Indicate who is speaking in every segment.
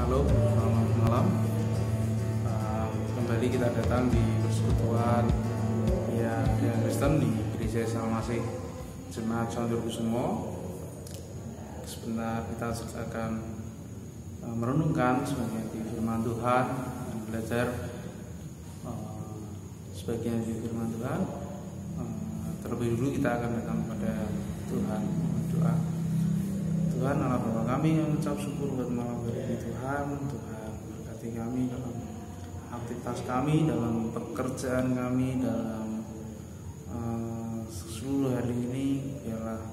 Speaker 1: Halo, selamat malam. Kembali kita datang di persekutuan yang Kristen di Gereja Salmasih Jemaat Sondrokusumo. Sebentar kita akan merenungkan sebagian di firman Tuhan dan belajar sebagian di firman Tuhan. Terlebih dulu kita akan datang kepada Tuhan, berdoa. Tuhan Allah Bapa kami, yang mengucap syukur buat malam hari ini. Tuhan berkati kami dalam aktivitas kami, dalam pekerjaan kami, dalam seluruh hari ini. Biarlah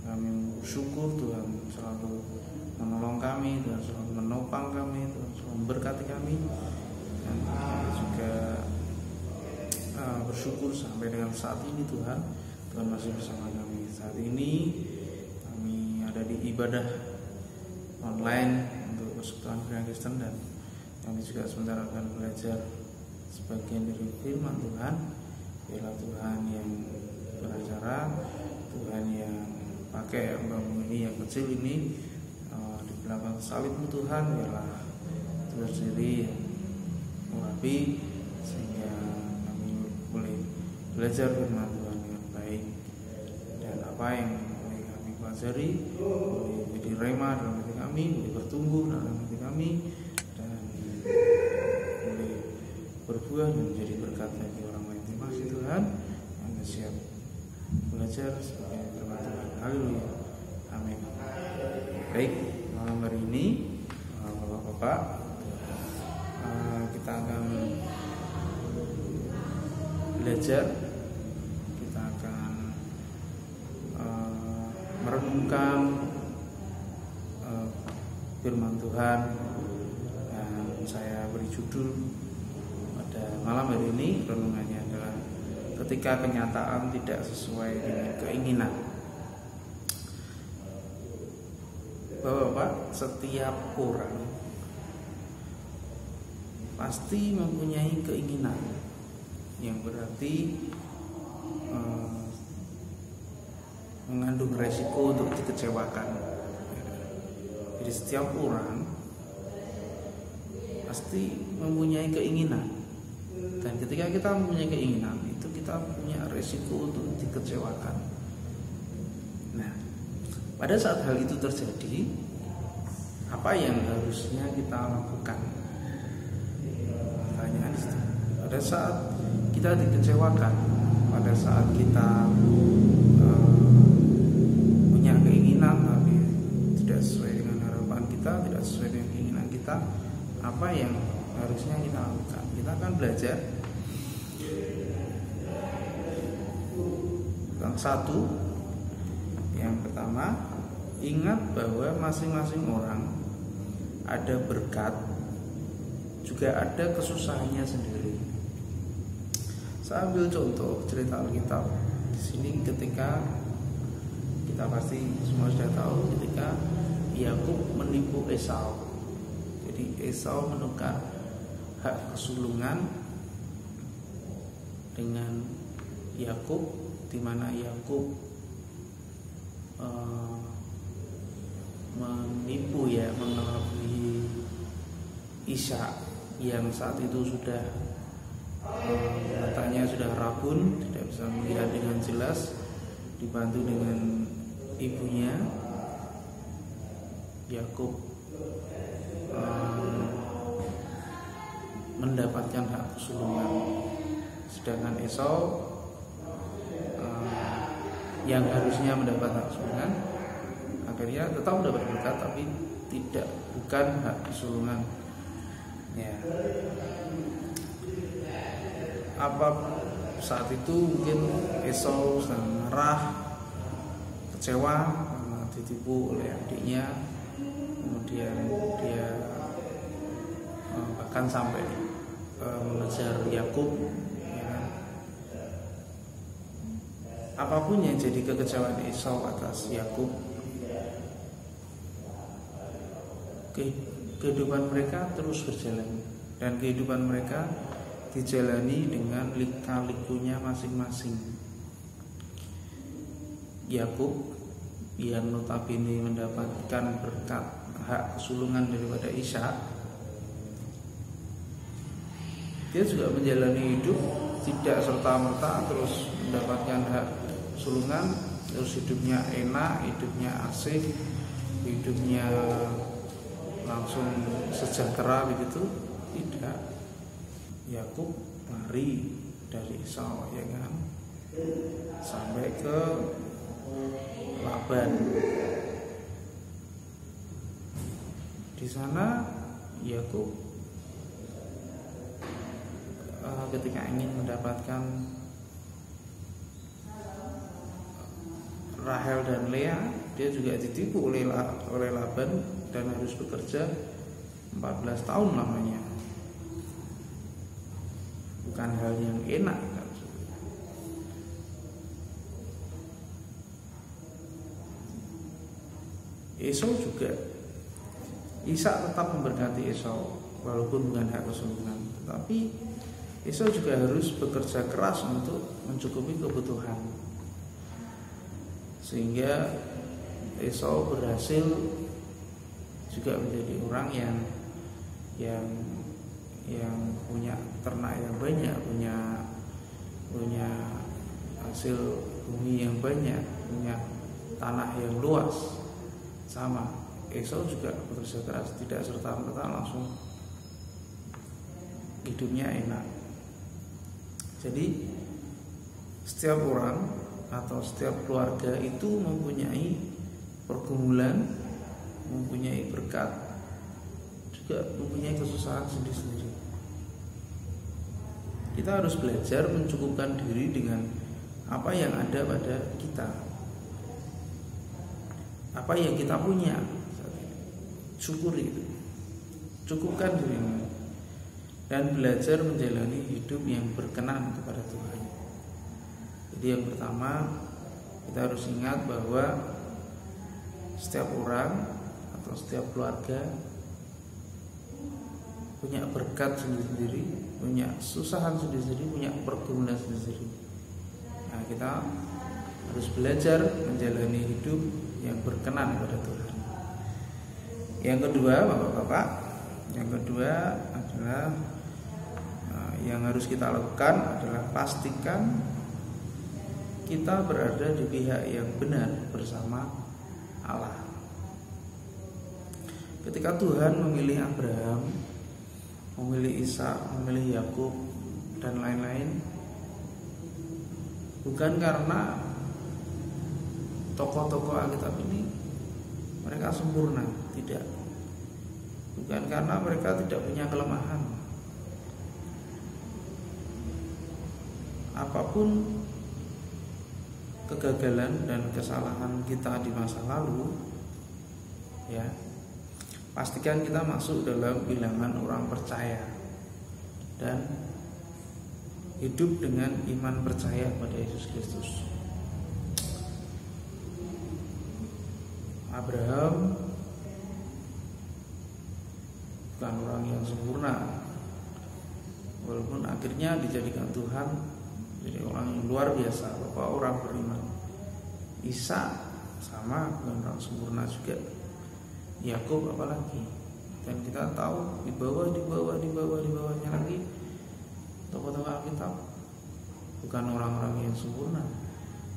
Speaker 1: kami bersyukur Tuhan selalu menolong kami, Tuhan selalu menopang kami, Tuhan selalu memberkati kami. Dan kami juga bersyukur sampai dengan saat ini Tuhan masih bersama kami. Saat ini kami ada di ibadah online untuk persekutuan Kristen, dan kami juga sebentar akan belajar sebagian dari firman Tuhan. Biarlah Tuhan yang beracara, Tuhan yang pakai bambu ini yang kecil ini di belakang salibmu Tuhan. Biarlah Tuhan sendiri yang mengurapi sehingga kami boleh belajar firman Tuhan dengan baik, dan apa yang boleh kami pelajari boleh menjadi rema dalam hati kami, boleh bertumbuh dalam hati kami, dan boleh berbuah dan menjadi berkat bagi orang lain. Terima kasih Tuhan, kami siap belajar sebagai firman Tuhan. Haleluya, amin. Baik, malam hari ini Bapak-bapak, kita akan belajar, kita akan merenungkan firman Tuhan yang saya beri judul pada malam hari ini. Renungannya adalah ketika kenyataan tidak sesuai dengan keinginan. Bapak-bapak, setiap orang pasti mempunyai keinginan, yang berarti mengandung resiko untuk dikecewakan. Jadi setiap orang pasti mempunyai keinginan, dan ketika kita mempunyai keinginan itu kita punya resiko untuk dikecewakan. Nah, pada saat hal itu terjadi, apa yang harusnya kita lakukan? Pertanyaan itu. Pada saat kita dikecewakan, pada saat kita punya keinginan tapi tidak sesuai dengan harapan kita, tidak sesuai dengan keinginan kita, apa yang harusnya kita lakukan? Kita akan belajar tentang satu. Yang pertama, ingat bahwa masing-masing orang ada berkat, juga ada kesusahannya sendiri. Saya ambil contoh cerita Alkitab di sini, ketika kita pasti semua sudah tahu, ketika Yakub menipu Esau. Jadi Esau menukar hak kesulungan dengan Yakub, di mana Yakub menipu mengelabui Ishak yang saat itu sudah matanya sudah rabun, tidak bisa melihat dengan jelas, dibantu dengan ibunya. Yakub mendapatkan hak kesulungan, sedangkan Esau yang harusnya mendapat hak kesulungan akhirnya tetap mendapat berkat, tapi bukan hak kesulungan. Ya. Apa saat itu mungkin Esau sedang marah, kecewa karena ditipu oleh adiknya, kemudian dia bahkan sampai mengejar Yakub. Apapun yang jadi kekecewaan Esau atas Yakub, kehidupan mereka terus berjalan, dan kehidupan mereka dijalani dengan lika-likunya masing-masing. Yakub yang notabene mendapatkan berkat hak kesulungan daripada Ishak, dia juga menjalani hidup tidak serta-merta terus mendapatkan hak kesulungan terus hidupnya enak, hidupnya asik, hidupnya langsung sejahtera begitu. Tidak. Yakub lari dari Esau, ya kan, sampai ke Laban. Di sana Yakub ketika ingin mendapatkan Rahel dan Lea, dia juga ditipu oleh Laban dan harus bekerja 14 tahun lamanya. Bukan hal yang enak kan? Esau juga, Ishak tetap memberkati Esau walaupun bukan hak kesulungan, tetapi Esau juga harus bekerja keras untuk mencukupi kebutuhan, sehingga Esau berhasil juga menjadi orang yang punya ternak yang banyak, punya hasil bumi yang banyak, punya tanah yang luas. Sama, Esau juga bekerja keras, tidak serta-merta langsung hidupnya enak. Jadi setiap orang atau setiap keluarga itu mempunyai pergumulan, mempunyai berkat, juga mempunyai kesusahan sendiri-sendiri. Kita harus belajar mencukupkan diri dengan apa yang ada pada kita, apa yang kita punya. Syukuri itu, cukupkan dirimu, dan belajar menjalani hidup yang berkenan kepada Tuhan. Jadi yang pertama, kita harus ingat bahwa setiap orang atau setiap keluarga punya berkat sendiri-sendiri, punya susahan sendiri-sendiri, punya pergumulan sendiri-sendiri. Nah, kita harus belajar menjalani hidup yang berkenan kepada Tuhan. Yang kedua, Bapak-bapak, yang kedua adalah yang harus kita lakukan adalah pastikan kita berada di pihak yang benar bersama Allah. Ketika Tuhan memilih Abraham, memilih Ishak, memilih Yakub dan lain-lain, bukan karena tokoh-tokoh Alkitab ini mereka sempurna, tidak. Bukan karena mereka tidak punya kelemahan. Apapun kegagalan dan kesalahan kita di masa lalu, ya, pastikan kita masuk dalam bilangan orang percaya dan hidup dengan iman percaya pada Yesus Kristus. Abraham bukan orang yang sempurna, walaupun akhirnya dijadikan Tuhan jadi orang yang luar biasa, bapak orang beriman. Ishak sama, bukan orang sempurna juga. Yakub apalagi. Dan kita tahu di bawahnya lagi tokoh-tokoh Alkitab bukan orang-orang yang sempurna,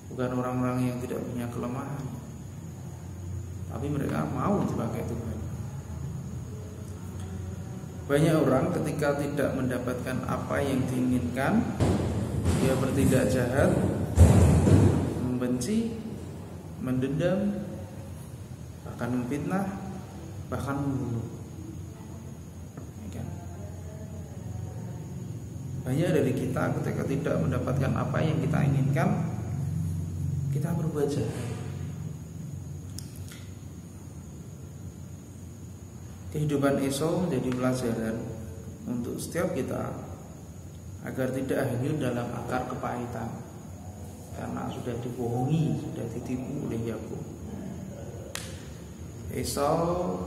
Speaker 1: bukan orang-orang yang tidak punya kelemahan, tapi mereka mau dipakai Tuhan. Banyak orang ketika tidak mendapatkan apa yang diinginkan, dia bertindak jahat, membenci, mendendam, bahkan memfitnah, bahkan membunuh. Banyak dari kita ketika tidak mendapatkan apa yang kita inginkan, kita berbuat jahat. Kehidupan Esau menjadi pelajaran untuk setiap kita agar tidak hanyut dalam akar kepahitan karena sudah dibohongi, sudah ditipu oleh Yakub. Esau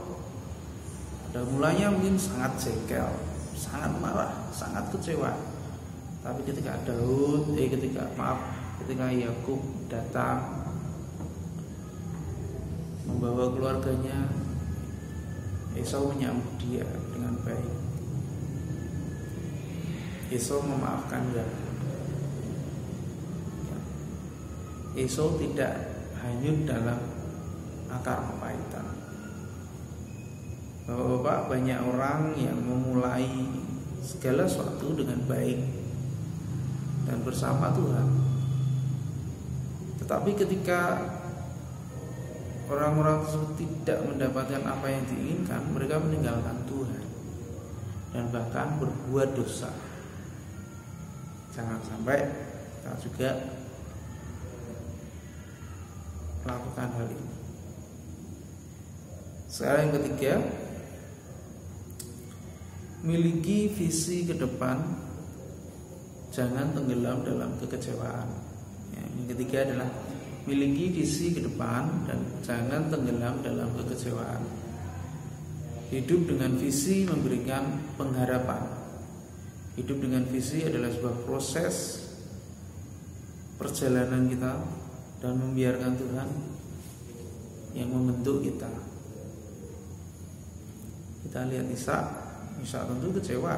Speaker 1: pada mulanya mungkin sangat jengkel, sangat marah, sangat kecewa. Tapi ketika ketika Yakub datang membawa keluarganya, Esau menyambut dia dengan baik. Esau memaafkan Yakub. Esau tidak hanyut dalam akar kepahitan. Bapak-bapak, banyak orang yang memulai segala sesuatu dengan baik dan bersama Tuhan. Tetapi ketika orang-orang tersebut tidak mendapatkan apa yang diinginkan, mereka meninggalkan Tuhan dan bahkan berbuat dosa. Jangan sampai kita juga melakukan hal ini. Sekarang yang ketiga, miliki visi ke depan, jangan tenggelam dalam kekecewaan. Yang ketiga adalah miliki visi ke depan dan jangan tenggelam dalam kekecewaan. Hidup dengan visi memberikan pengharapan. Hidup dengan visi adalah sebuah proses perjalanan kita dan membiarkan Tuhan yang membentuk kita. Kita lihat Ishak tentu kecewa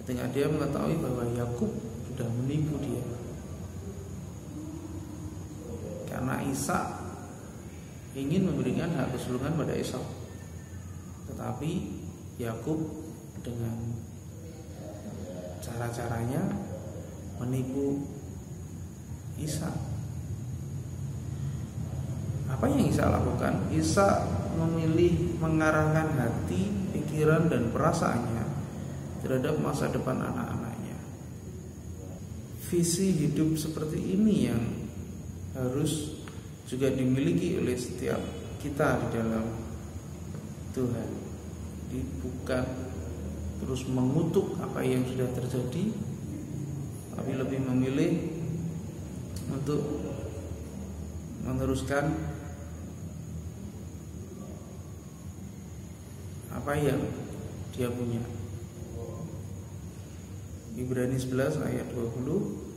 Speaker 1: ketika dia mengetahui bahwa Yakub sudah menipu dia. Karena Ishak ingin memberikan hak kesulungan pada Esau, tetapi Yakub dengan cara-caranya menipu Ishak. Apa yang Ishak lakukan? Ishak memilih mengarahkan hati, pikiran dan perasaannya terhadap masa depan anak-anaknya. Visi hidup seperti ini yang harus juga dimiliki oleh setiap kita di dalam Tuhan. Jadi bukan terus mengutuk apa yang sudah terjadi, tapi lebih memilih untuk meneruskan apa yang dia punya. Ibrani 11 ayat 20.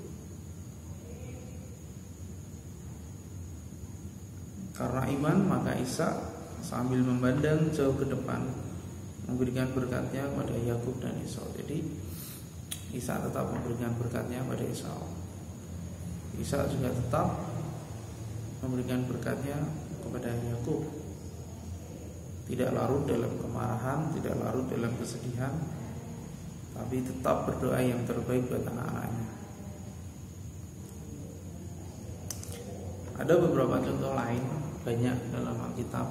Speaker 1: Karena iman maka Ishak sambil memandang jauh ke depan memberikan berkatnya kepada Yakub dan Esau. Jadi Ishak tetap memberikan berkatnya pada Esau. Ishak juga tetap memberikan berkatnya kepada Yakub. Tidak larut dalam kemarahan, tidak larut dalam kesedihan, tapi tetap berdoa yang terbaik buat anak-anaknya. Ada beberapa contoh lain banyak dalam Alkitab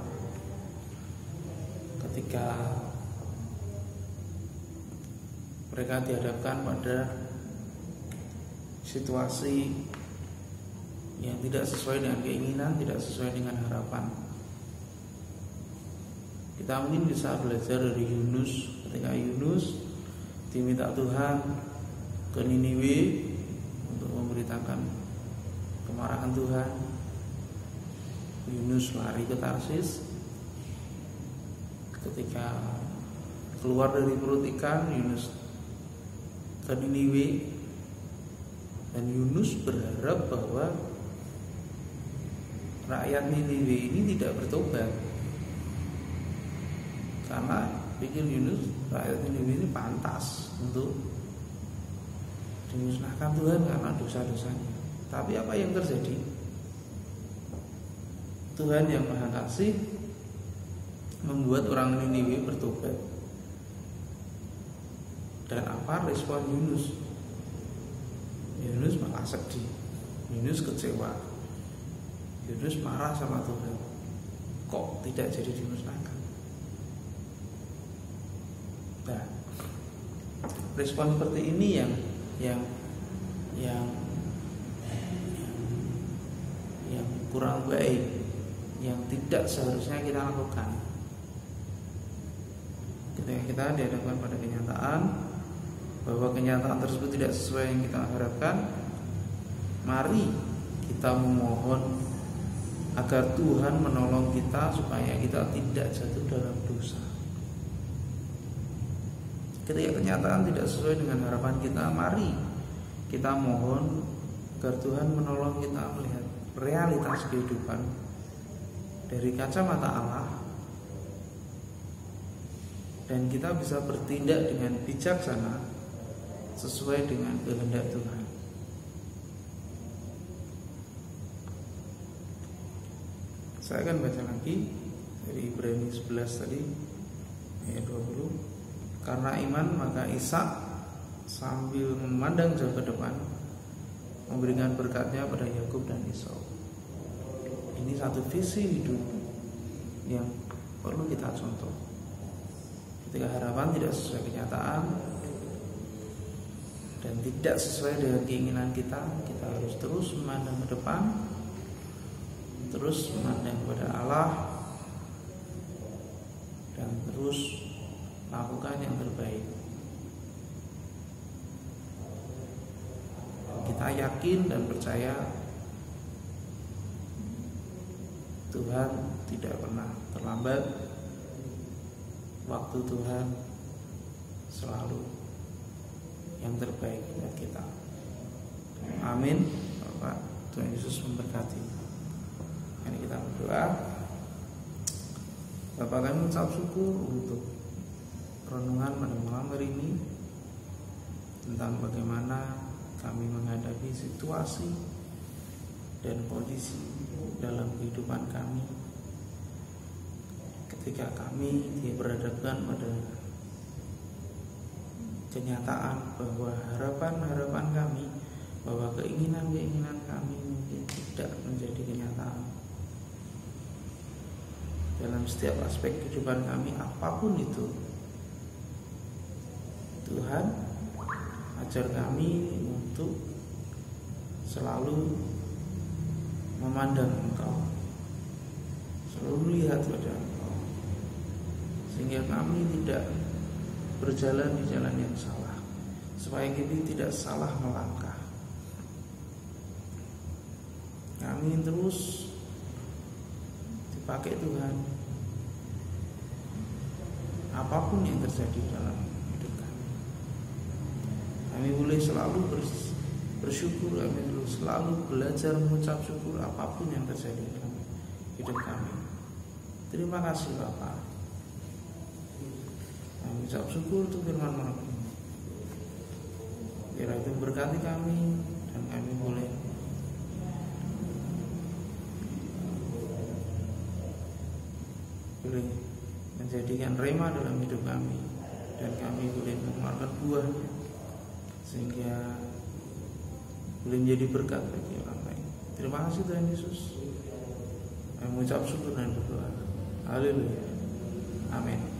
Speaker 1: ketika mereka dihadapkan pada situasi yang tidak sesuai dengan keinginan, tidak sesuai dengan harapan. Kita mungkin bisa belajar dari Yunus. Ketika Yunus diminta Tuhan ke Niniwe untuk memberitakan kemarahan Tuhan, Yunus lari ke Tarsis. Ketika keluar dari perut ikan, Yunus ke Niniwe, dan Yunus berharap bahwa rakyat Niniwe ini tidak bertobat. Karena pikir Yunus, rakyat Niniwe ini pantas untuk dimusnahkan Tuhan karena dosa-dosanya. Tapi apa yang terjadi? Tuhan yang Maha Kasih membuat orang Niniwe bertobat. Dan apa respon Yunus? Yunus malah sedih, Yunus kecewa, Yunus marah sama Tuhan. Kok tidak jadi dimusnahkan? Nah, respon seperti ini yang kurang baik, yang tidak seharusnya kita lakukan. Ketika kita dihadapkan pada kenyataan bahwa kenyataan tersebut tidak sesuai yang kita harapkan, mari kita memohon agar Tuhan menolong kita supaya kita tidak jatuh dalam dosa. Ketika kenyataan tidak sesuai dengan harapan kita, mari kita mohon agar Tuhan menolong kita melihat realitas kehidupan dari kacamata Allah dan kita bisa bertindak dengan bijaksana sesuai dengan kehendak Tuhan. Saya akan baca lagi dari Ibrani 11 tadi ayat 20. Karena iman maka Ishak sambil memandang jauh ke depan memberikan berkatnya pada Yakub dan Esau. Ini satu visi hidup yang perlu kita contoh. Ketika harapan tidak sesuai kenyataan dan tidak sesuai dengan keinginan kita, kita harus terus memandang ke depan, terus memandang kepada Allah, dan terus lakukan yang terbaik. Kita yakin dan percaya Tuhan tidak pernah terlambat. Waktu Tuhan selalu yang terbaik buat kita. Amin. Bapak, Tuhan Yesus memberkati. Mari kita berdoa. Bapak, kami mengucap syukur untuk renungan pada malam hari ini tentang bagaimana kami menghadapi situasi dan kondisi dalam kehidupan kami ketika kami berhadapkan pada kenyataan bahwa harapan-harapan kami, bahwa keinginan-keinginan kami mungkin tidak menjadi kenyataan dalam setiap aspek kehidupan kami, apapun itu. Tuhan, ajar kami untuk selalu memandang Engkau, selalu melihat pada Engkau, sehingga kami tidak berjalan di jalan yang salah, supaya kami tidak salah melangkah. Kami terus dipakai Tuhan, apapun yang terjadi dalam hidup kami. Kami boleh selalu bersyukur, kami selalu belajar mengucap syukur apapun yang terjadi dalam hidup kami. Terima kasih Bapak. Kami ucap syukur untuk firman malam ini. Biar itu berkati kami dan kami boleh menjadikan rema dalam hidup kami, dan kami boleh mengeluarkan buah sehingga boleh menjadi berkat bagi orang lain. Terima kasih Tuhan Yesus. Kami mengucap syukur dan berdoa. Haleluya. Amin.